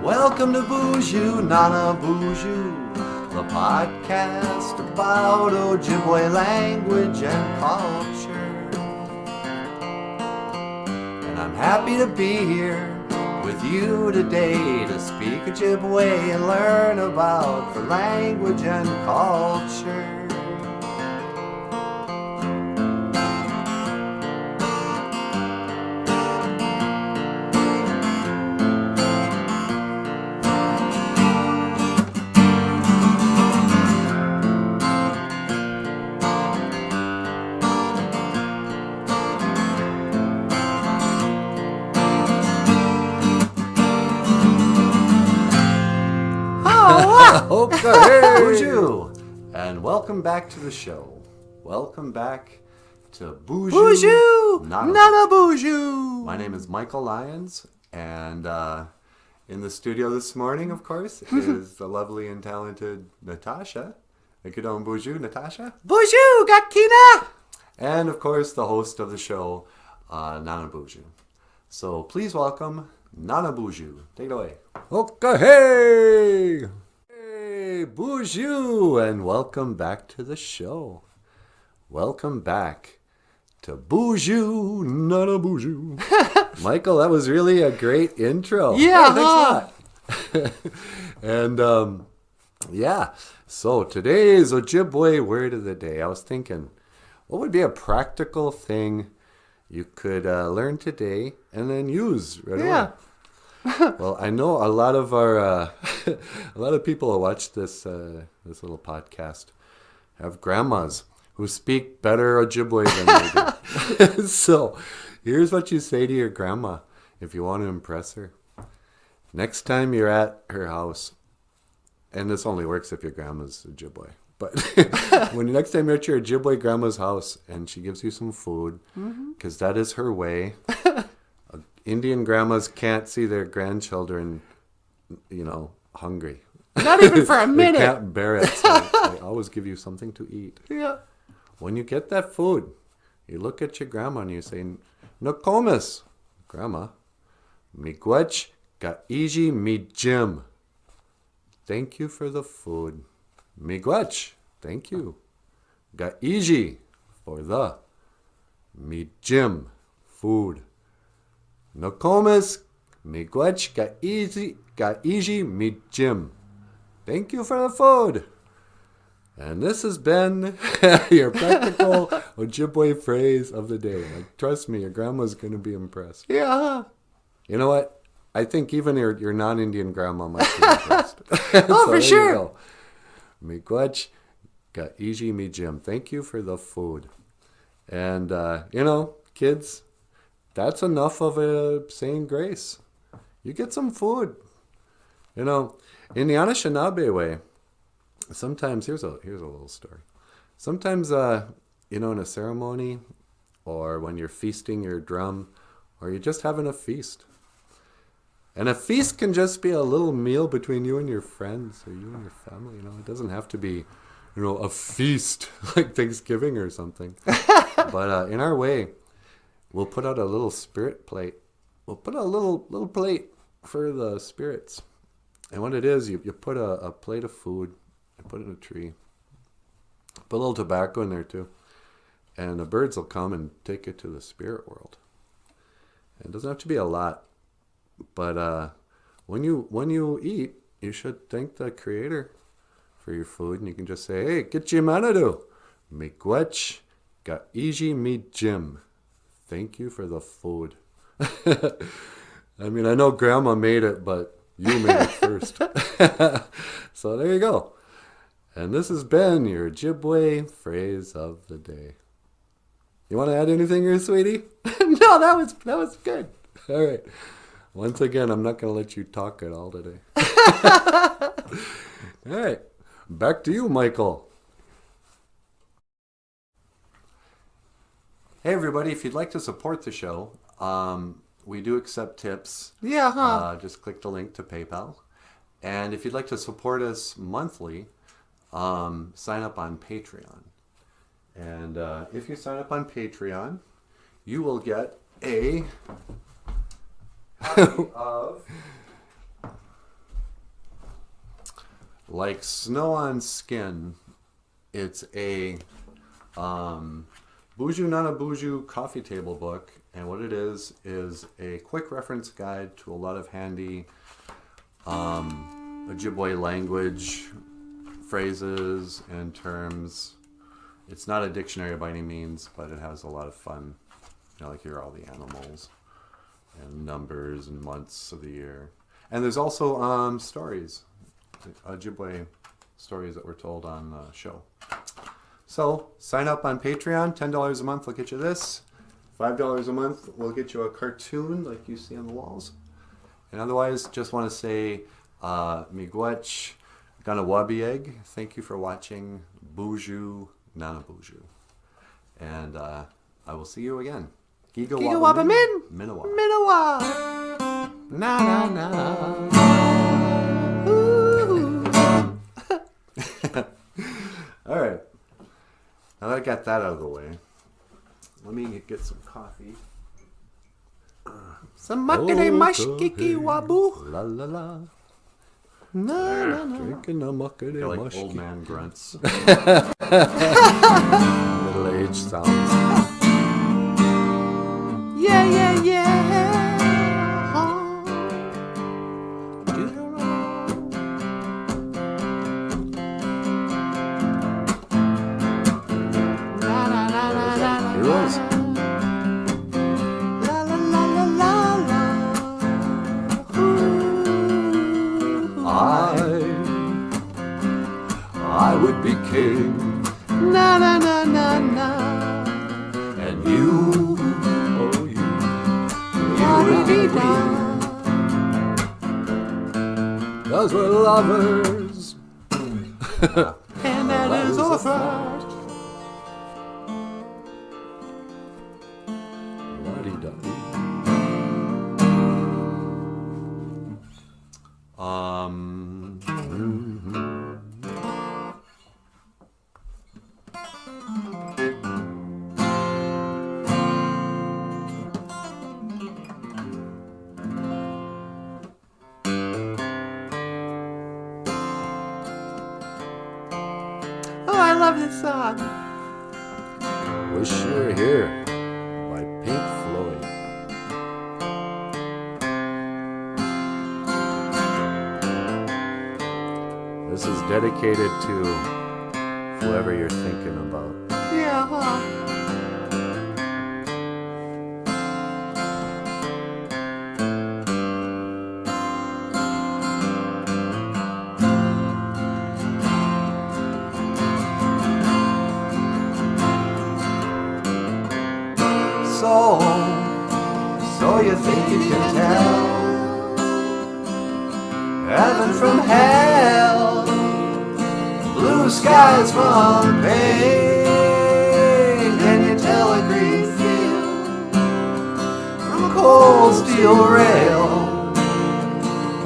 Welcome to BOOZHOO, Nana BOOZHOO, the podcast about Ojibwe language and culture. And I'm happy to be here with you today to speak Ojibwe and learn about the language and culture. Okay, BOOZHOO, and welcome back to the show. Welcome back to BOOZHOO, Nana BOOZHOO. My name is Michael Lyons, and in the studio this morning, of course, is the lovely and talented Natasha. Ekidon BOOZHOO, Natasha. BOOZHOO, Gakina! And of course, the host of the show, Nana BOOZHOO. So please welcome Nana BOOZHOO. Take it away. Okay, hey! BOOZHOO, and welcome back to the show. Welcome back to BOOZHOO, Nana BOOZHOO. Michael, that was really a great intro. Yeah, thanks a lot. And yeah, so today's Ojibwe word of the day. I was thinking, what would be a practical thing you could learn today and then use right away? Well, I know a lot of our a lot of people who watch this this little podcast have grandmas who speak better Ojibwe than we do. So, here's what you say to your grandma if you want to impress her. Next time you're at her house, and this only works if your grandma's Ojibwe, but when next time you're at your Ojibwe grandma's house and she gives you some food, because that is her way. Indian grandmas can't see their grandchildren, hungry. Not even for a minute. They can't bear it, so they always give you something to eat. Yeah. When you get that food, you look at your grandma and you say, Nokomis, Grandma, miigwech gaiji mi jim. Thank you for the food. Miigwech, thank you. Gaiji, for the. Mi jim, food. Nokomis, miigwech gaiji mi jim. Thank you for the food. And this has been your practical Ojibwe phrase of the day. Like, trust me, your grandma's going to be impressed. Yeah. You know what? I think even your non-Indian grandma might be impressed. Oh, for sure. Miigwech gaiji mi jim. Thank you for the food. And, kids, that's enough of a saying grace. You get some food. In the Anishinaabe way, sometimes, here's a little story. Sometimes, in a ceremony, or when you're feasting your drum, or you're just having a feast. And a feast can just be a little meal between you and your friends, or you and your family. It doesn't have to be, a feast like Thanksgiving or something. But in our way, we'll put out a little spirit plate. We'll put out a little plate for the spirits. And what it is, you put a plate of food, you put it in a tree, put a little tobacco in there too, and the birds will come and take it to the spirit world. And it doesn't have to be a lot, but when you eat, you should thank the Creator for your food, and you can just say, "Hey, kitchimanadu, miigwech gaiji mi jim." Thank you for the food. I mean, I know Grandma made it, but you made it first. So there you go. And this has been your Ojibwe phrase of the day. You want to add anything here, sweetie? No, that was good. All right. Once again, I'm not going to let you talk at all today. All right. Back to you, Michael. Hey, everybody. If you'd like to support the show, we do accept tips. Yeah, just click the link to PayPal. And if you'd like to support us monthly, sign up on Patreon. And if you sign up on Patreon, you will get a copy of like snow on skin. It's a BOOZHOO Not a BOOZHOO coffee table book, and what it is a quick reference guide to a lot of handy Ojibwe language phrases and terms. It's not a dictionary by any means, but it has a lot of fun. Like here are all the animals and numbers and months of the year. And there's also stories, Ojibwe stories that were told on the show. So sign up on Patreon. $10 a month will get you this. $5 a month will get you a cartoon like you see on the walls. And otherwise, just want to say miigwech ganawabieg. Thank you for watching BOOZHOO Not a BOOZHOO. And I will see you again. Giga Waba Min. Minawa. Minawa. Na na na. All right. Now that I got that out of the way, let me get some coffee. Some makade mashkiki wabu. La la la. Na na na. Drinking a muckety They're like mush. old man grunts. Middle-aged sounds. Yeah, yeah, yeah. Heroes. La la la la la la. I would be king, Na na na na na. and you, oh you, would be those were lovers. And that is over. La-dee-da-dee. Oh, I love this song. Wish You Were Here by Pink Floyd. This is dedicated to whoever you're thinking about. Yeah, huh? So you think you can tell heaven from hell, blue skies from pain? Can you tell a green field from a cold steel rail,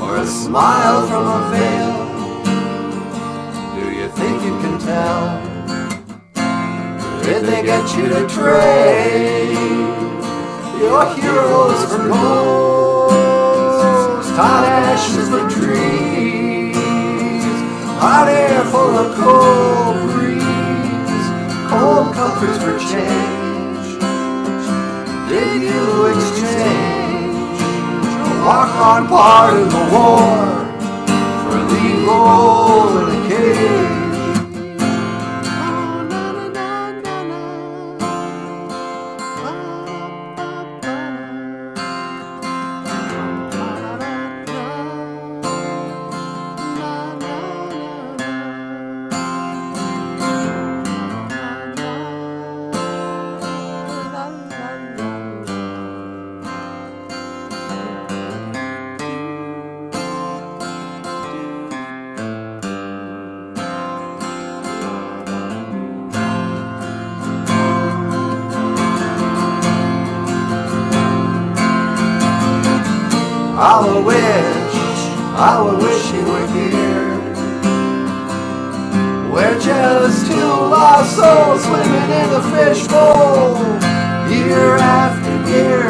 or a smile from a veil? Do you think you can tell? Did they get you to trade your heroes for ghosts, hot ashes for trees, hot air full of cold breeze, cold comforts for change? Did you exchange a walk-on part of the war for a lead role in a cage? I wish you were here, where just two lost souls swimming in a fishbowl, year after year.